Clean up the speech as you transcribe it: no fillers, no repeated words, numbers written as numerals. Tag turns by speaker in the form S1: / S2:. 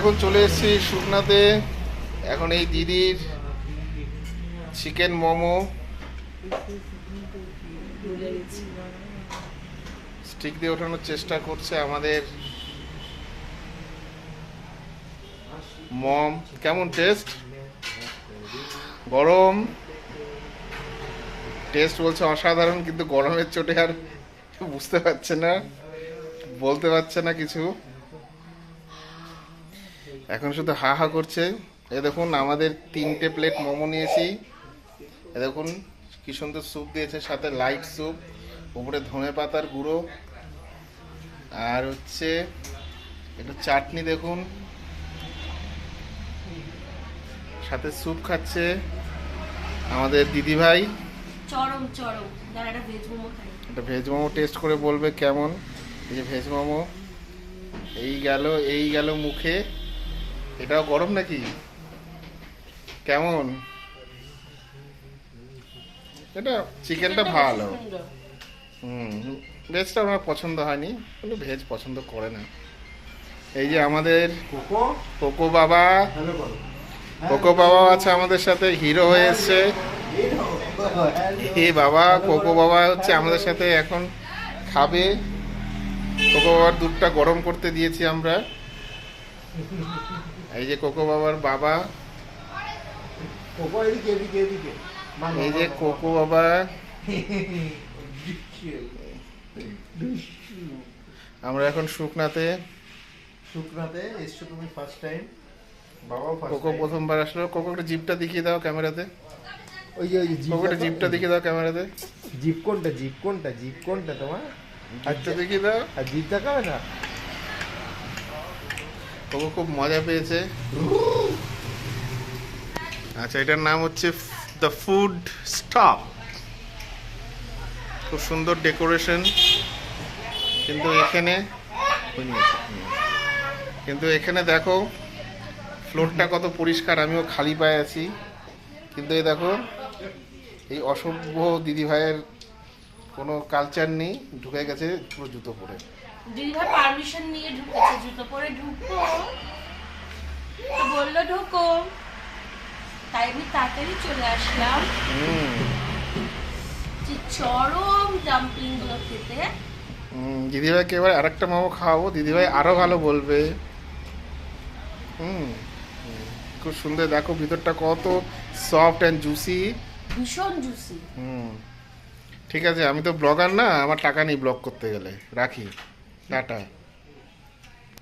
S1: এখন চলে এসেছি শুকনাতে। এখন এই দিদির চিকেন মোমো স্টিক দিয়ে ওঠানোর চেষ্টা করছে আমাদের মম। কেমন টেস্ট? গরম টেস্ট বলছে অসাধারণ, কিন্তু গরমের চোটে আর বুঝতে পারছে না, বলতে পারছে না কিছু। এখন শুধু হা হা করছে। এ দেখুন আমাদের 3টে প্লেট মোমো নিয়েছি। এ দেখুন কি সুন্দর স্যুপ দিয়েছে, সাথে লাইট স্যুপ, উপরে ধনে পাতার গুঁড়ো, আর হচ্ছে একটু চাটনি দেখুন, সাথে স্যুপ খাচ্ছে আমাদের দিদিভাই।
S2: চরম চরম। দাঁড়া, একটা ভেজ মোমো খাই।
S1: একটা ভেজ মোমো টেস্ট করে বলবে কেমন। এই যে ভেজ মোমো, এই গেল মুখে। এটাও গরম নাকি? কেমন? এটা চিকেনটা ভালো। ভেজটা আমার পছন্দ হয়নি, কিন্তু ভেজ পছন্দ করে না। এই যে আমাদের কোকো বাবা, কোকো বাবা আছে আমাদের সাথে, হিরো হয়ে এসছে। এই বাবা, কোকো বাবা হচ্ছে আমাদের সাথে এখন খাবে। কোকো বাবার দুধটা গরম করতে দিয়েছি আমরা। এই যে কোকো বাবার বাবা, এই যে কোকো বাবা। আমরা এখন শুকনাতে এসছো তুমি ফার্স্ট টাইম। কোকো প্রথমবার আসলো। কোকো একটা জিপটা দেখিয়ে দাও ক্যামেরাতে।
S3: ওই যে
S1: কোকো একটা জিপটা দেখিয়ে দাও ক্যামেরাতে।
S3: জিপ কোনটা তোমার?
S1: জিপটা দেখিয়ে দাও।
S3: আর জিপ দেখাবে না?
S1: কোকো খুব মজা পেয়েছে। আচ্ছা, এটার নাম হচ্ছে দ্য ফুড স্টপ। খুব সুন্দর ডেকোরেশন, কিন্তু এখানে দেখো ফ্লোরটা কত পরিষ্কার। আমিও খালি পায়ে আছি, কিন্তু এই দেখো এই অসভ্য দিদিভাইয়ের কোনো কালচার নেই, ঢুকে গেছে পুরো জুতো পরে।
S2: দিদিভাই পারমিশন নিয়ে ঢুকেছে, জুতো পরে ঢুকো তো বললো ঢুকো, তাই আমি তাড়াতাড়ি চলে আসলাম। যে চরম ডাম্পলিং গুলো খেতে।
S1: দিদিভাইকে এবার আরেকটা মোমো খাওয়াবো, দিদিভাই আরো ভালো বলবে। খুব সুন্দর, দেখো ভিতরটা কত সফট অ্যান্ড জুসি,
S2: ভীষণ জুসি।
S1: ঠিক আছে, আমি তো ব্লগার না, আমার টাকা নেই ব্লগ করতে গেলে। রাখি, টাটা।